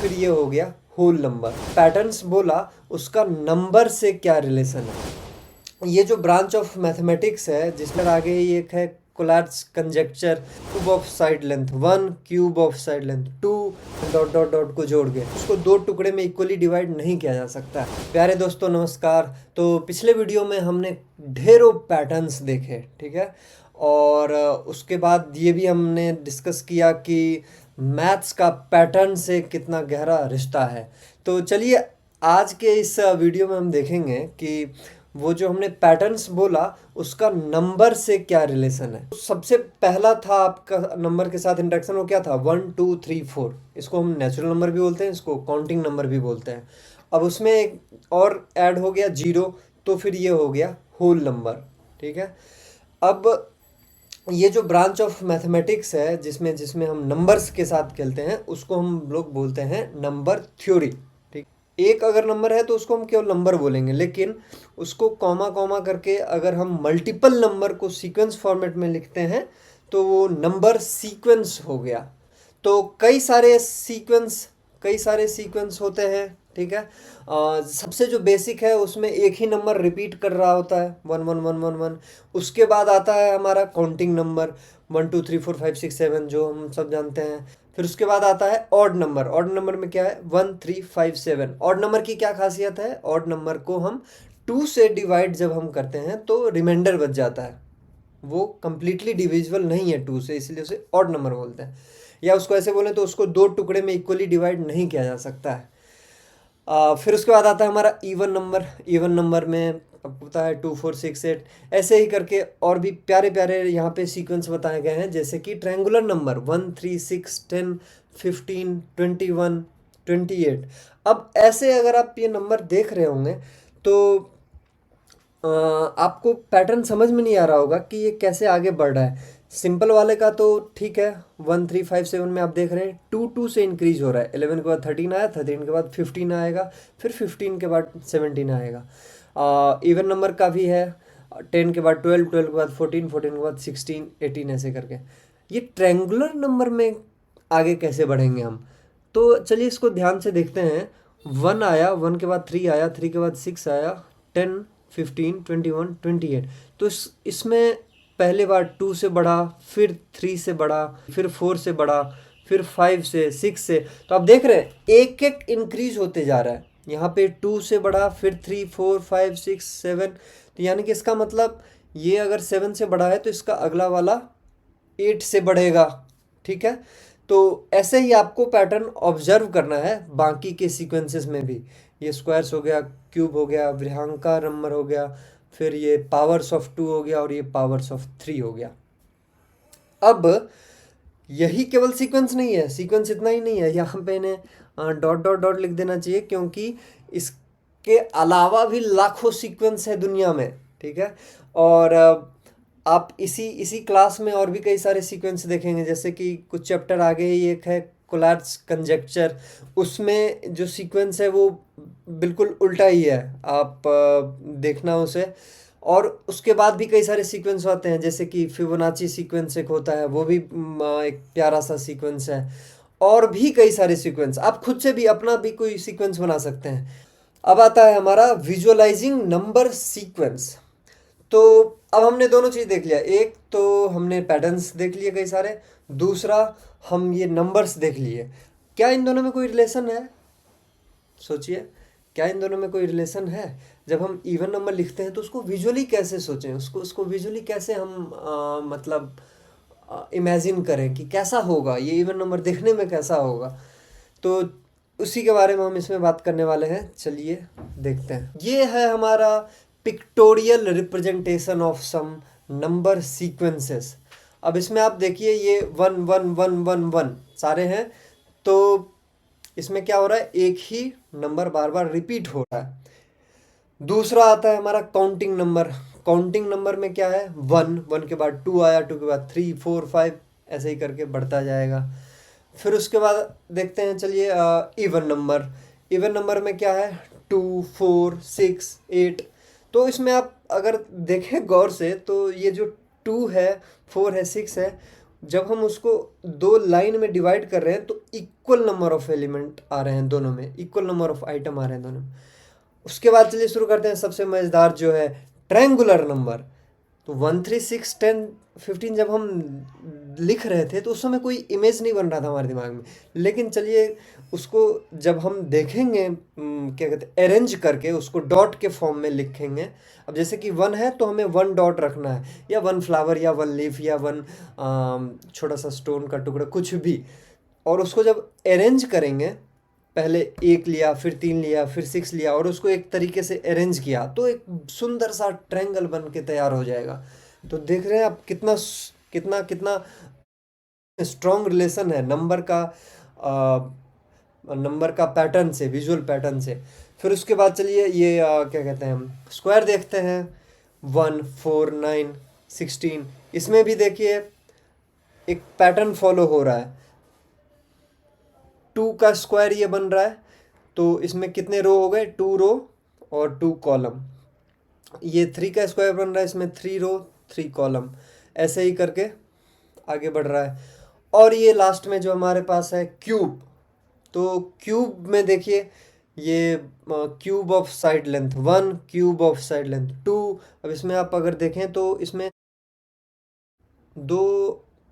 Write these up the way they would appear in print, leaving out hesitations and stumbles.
फिर ये हो गया होल नंबर। पैटर्न्स बोला, उसका नंबर से क्या रिलेशन है। ये जो ब्रांच ऑफ मैथमेटिक्स है जिसमें आगे ही एक है collapse conjecture, cube of side length 1, cube of side length 2, dot dot dot को जोड़ के उसको दो टुकड़े में इक्वली डिवाइड नहीं किया जा सकता। प्यारे दोस्तों नमस्कार। तो पिछले वीडियो में हमने ढेरों पैटर्न्स देखे, ठीक है, और उसके बाद ये भी हमने डिस्कस किया कि मैथ्स का पैटर्न से कितना गहरा रिश्ता है। तो चलिए आज के इस वीडियो में हम देखेंगे कि वो जो हमने पैटर्न्स बोला उसका नंबर से क्या रिलेशन है। तो सबसे पहला था आपका नंबर के साथ इंटरेक्शन, वो क्या था 1 2 3 4। इसको हम नेचुरल नंबर भी बोलते हैं, इसको काउंटिंग नंबर भी बोलते हैं। अब उसमें एक और ऐड हो गया 0, तो फिर ये हो गया होल नंबर, ठीक है। अब ये जो ब्रांच ऑफ मैथमेटिक्स है जिसमें जिसमें हम नंबर्स के साथ खेलते हैं उसको हम लोग बोलते हैं नंबर थ्योरी, ठीक। एक अगर नंबर है तो उसको हम केवल नंबर बोलेंगे, लेकिन उसको कॉमा कॉमा करके अगर हम मल्टीपल नंबर को सीक्वेंस फॉर्मेट में लिखते हैं तो वो नंबर सीक्वेंस हो गया। तो कई सारे सीक्वेंस होते हैं, ठीक है। सबसे जो बेसिक है उसमें एक ही नंबर रिपीट कर रहा होता है 1 1 1 1 1। उसके बाद आता है हमारा काउंटिंग नंबर 1 2 3 4 5 6 7 जो हम सब जानते हैं। फिर उसके बाद आता है ऑड नंबर। ऑड नंबर में क्या है 1 3 5 7। ऑड नंबर की क्या खासियत है, ऑड नंबर को हम 2 से डिवाइड जब हम करते हैं तो रिमाइंडर बच जाता है, वो कंप्लीटली डिविजिबल नहीं है 2 से, इसलिए उसे ऑड नंबर बोलते हैं। या उसको ऐसे बोलें तो उसको दो टुकड़े में इक्वली डिवाइड नहीं किया जा सकता है। फिर उसके बाद आता है हमारा इवन नंबर। इवन नंबर में आपको पता है 2 4 6 8 ऐसे ही करके और भी प्यारे प्यारे यहाँ पे सीक्वेंस बताए गए हैं, जैसे कि ट्रायंगुलर नंबर 1 3 6 10 15 21 28। अब ऐसे अगर आप ये नंबर देख रहे होंगे तो आपको पैटर्न समझ में नहीं आ रहा होगा कि ये कैसे आगे बढ़ रहा है। सिंपल वाले का तो ठीक है, 1 3 5 7 में आप देख रहे हैं 2 2 से इंक्रीज हो रहा है। 11 के बाद 13 आया, 13 के बाद 15 आएगा, फिर 15 के बाद 17 आएगा। इवन नंबर का भी है, 10 के बाद 12, 12 के बाद 14, 14 के बाद 16, 18 ऐसे करके। ये ट्रायंगुलर नंबर में आगे कैसे बढ़ेंगे हम, तो चलिए इसको ध्यान से देखते हैं। 1 आया, 1 के बाद 3 आया, 3 के बाद 6 आया, 10 15 21 28। तो इसमें पहले बार 2 से बढ़ा, फिर 3 से बढ़ा, फिर 4 से बढ़ा, फिर 5 से 6 से। तो आप देख रहे हैं एक एक इंक्रीज होते जा रहा है। यहाँ पे 2 से बढ़ा, फिर 3 4 5 6 7। तो यानी कि इसका मतलब ये अगर 7 से बढ़ा है तो इसका अगला वाला 8 से बढ़ेगा, ठीक है। तो ऐसे ही आपको पैटर्न ऑब्जर्व करना है बाकी के सीक्वेंसेस में भी। ये स्क्वायर्स हो गया, क्यूब हो गया, विहांका नंबर हो गया, फिर ये पावर्स ऑफ 2 हो गया और ये पावर्स ऑफ 3 हो गया। अब यही केवल सीक्वेंस नहीं है, सीक्वेंस इतना ही नहीं है, यहाँ पे इन्हें डॉट डॉट डॉट लिख देना चाहिए क्योंकि इसके अलावा भी लाखों सीक्वेंस है दुनिया में, ठीक है। और आप इसी क्लास में और भी कई सारे सीक्वेंस देखेंगे, जैसे कि कुछ चैप्टर आगे ही एक है कोलैप्स कंजेक्चर। उसमें जो सीक्वेंस है वो बिल्कुल उल्टा ही है, आप देखना उसे। और उसके बाद भी कई सारे सीक्वेंस आते हैं, जैसे कि फिबोनाची सीक्वेंस एक होता है, वो भी एक प्यारा सा सीक्वेंस है। और भी कई सारे सीक्वेंस, आप खुद से भी अपना भी कोई सीक्वेंस बना सकते हैं। अब आता है हमारा विजुअलाइजिंग नंबर सीक्वेंस। तो अब हमने दोनों चीज़ देख लिया, एक तो हमने पैटर्न्स देख लिए कई सारे, दूसरा हम ये नंबर्स देख लिए। क्या इन दोनों में कोई रिलेशन है, सोचिए, क्या इन दोनों में कोई रिलेशन है। जब हम इवन नंबर लिखते हैं तो उसको विजुअली कैसे सोचें, उसको विजुअली कैसे हम मतलब इमेजिन करें कि कैसा होगा ये इवन नंबर देखने में कैसा होगा। तो उसी के बारे में हम इसमें बात करने वाले हैं, चलिए देखते हैं। ये है हमारा pictorial representation of some number sequences. अब इसमें आप देखिए ये 1 1 1 1 1 सारे हैं, तो इसमें क्या हो रहा है, एक ही नंबर बार बार रिपीट हो रहा है। दूसरा आता है हमारा काउंटिंग नंबर। काउंटिंग नंबर में क्या है 1, 1 के बाद 2 आया, 2 के बाद 3 4 5 ऐसे ही करके बढ़ता जाएगा। फिर उसके बाद देखते हैं, चलिए इवन नंबर। इवन नंबर में क्या है 2 4 6 8। तो इसमें आप अगर देखें गौर से तो ये जो 2 है, 4 है, 6 है, जब हम उसको दो लाइन में डिवाइड कर रहे हैं तो इक्वल नंबर ऑफ एलिमेंट आ रहे हैं दोनों में, इक्वल नंबर ऑफ आइटम आ रहे हैं दोनों में। उसके बाद चलिए शुरू करते हैं सबसे मज़ेदार जो है ट्रायंगुलर नंबर। तो 1 3 6 10 15 जब हम लिख रहे थे तो उस समय कोई इमेज नहीं बन रहा था हमारे दिमाग में, लेकिन चलिए उसको जब हम देखेंगे क्या कहते हैं अरेंज करके उसको डॉट के फॉर्म में लिखेंगे। अब जैसे कि 1 है तो हमें 1 डॉट रखना है, या 1 फ्लावर या 1 लीफ या 1 छोटा सा स्टोन का टुकड़ा कुछ भी। और उसको जब अरेंज करेंगे, पहले 1 लिया फिर 3 लिया फिर 6 लिया और उसको एक तरीके से अरेंज किया तो एक सुंदर सा ट्रायंगल बन के तैयार हो जाएगा। तो देख रहे हैं आप कितना कितना कितना स्ट्रॉन्ग रिलेशन है नंबर का पैटर्न से, विजुअल पैटर्न से। फिर उसके बाद चलिए ये क्या कहते हैं हम स्क्वायर देखते हैं। 1 4 9 16, इसमें भी देखिए एक पैटर्न फॉलो हो रहा है। 2 का स्क्वायर ये बन रहा है, तो इसमें कितने रो हो गए, 2 रो और 2 कॉलम। ये 3 का स्क्वायर बन रहा है, इसमें 3 रो 3 कॉलम, ऐसे ही करके आगे बढ़ रहा है। और ये लास्ट में जो हमारे पास है क्यूब, तो क्यूब में देखिए ये cube of side length 1, cube of side length 2। अब इसमें आप अगर देखें तो इसमें दो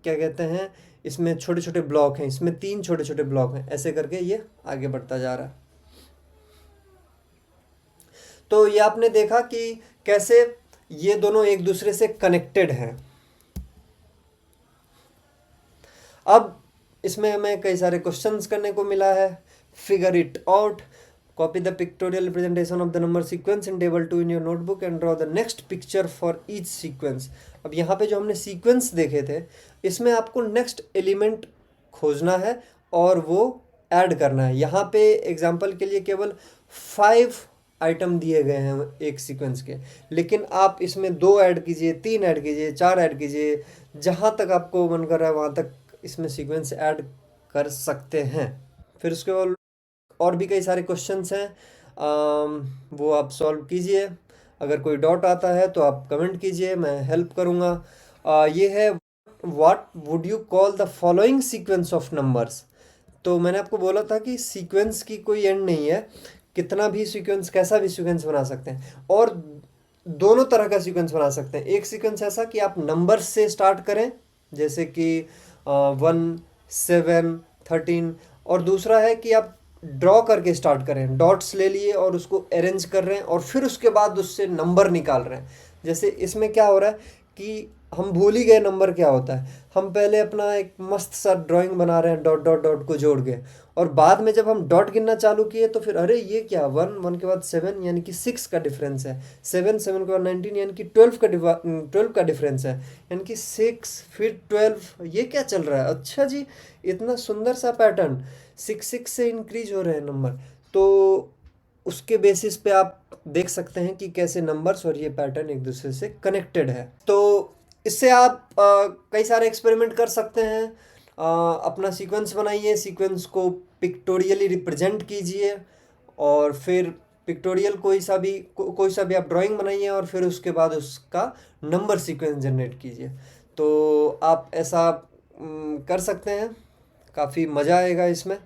क्या कहते हैं, इसमें छोटे छोटे ब्लॉक हैं, इसमें 3 छोटे छोटे ब्लॉक हैं, ऐसे करके ये आगे बढ़ता जा रहा है। तो ये आपने देखा कि कैसे ये दोनों एक दूसरे से कनेक्टेड हैं। अब इसमें हमें कई सारे क्वेश्चंस करने को मिला है। Figure it out, copy the pictorial representation of the number sequence in table 2 in your notebook and draw the next picture for each sequence. अब यहाँ पे जो हमने सीक्वेंस देखे थे, इसमें आपको नेक्स्ट एलिमेंट खोजना है और वो ऐड करना है। यहाँ पे एग्जांपल के लिए केवल 5 आइटम दिए गए हैं एक सीक्वेंस के, लेकिन आप इसमें 2 ऐड कीजिए, 3 ऐड कीजिए, 4 ऐड कीजिए, जहाँ तक आपको मन कर रहा है वहाँ तक इसमें सीक्वेंस ऐड कर सकते हैं। फिर उसके बाद और भी कई सारे क्वेश्चंस हैं, वो आप सॉल्व कीजिए। अगर कोई डाउट आता है तो आप कमेंट कीजिए, मैं हेल्प करूँगा। ये है what would you call the following sequence of numbers. तो मैंने आपको बोला था कि सीक्वेंस की कोई एंड नहीं है, कितना भी सीक्वेंस, कैसा भी सीक्वेंस बना सकते हैं, और दोनों तरह का सीक्वेंस बना सकते हैं। एक सीक्वेंस ऐसा कि आप नंबर्स से स्टार्ट करें, जैसे कि 1 7 13, और दूसरा है कि आप ड्रॉ करके स्टार्ट करें, डॉट्स ले लिए और उसको अरेंज कर रहे हैं और फिर उसके बाद उससे नंबर निकाल रहे हैं। जैसे इसमें क्या हो रहा है कि हम भूल ही गए नंबर क्या होता है, हम पहले अपना एक मस्त सा ड्राइंग बना रहे हैं डॉट डॉट डॉट को जोड़ के, और बाद में जब हम डॉट गिनना चालू किए तो फिर अरे ये क्या, 1 1 के बाद 7 यानी कि 6 का डिफरेंस है, 7 7 के बाद 19 यानी कि 12 का डिफरेंस है, यानी कि 6 फिर 12, ये क्या चल रहा है। अच्छा जी, इतना सुंदर सा पैटर्न, 6 से इंक्रीज हो रहे हैं नंबर। तो उसके बेसिस पे आप देख सकते हैं कि कैसे नंबर्स और ये पैटर्न एक दूसरे से कनेक्टेड है। तो इससे आप कई सारे एक्सपेरिमेंट कर सकते हैं। अपना सीक्वेंस बनाइए, सीक्वेंस को पिक्टोरियली रिप्रेजेंट कीजिए, और फिर पिक्टोरियल कोई सा भी आप ड्राइंग बनाइए और फिर उसके बाद उसका नंबर सीक्वेंस जनरेट कीजिए। तो आप ऐसा कर सकते हैं, काफ़ी मज़ा आएगा इसमें।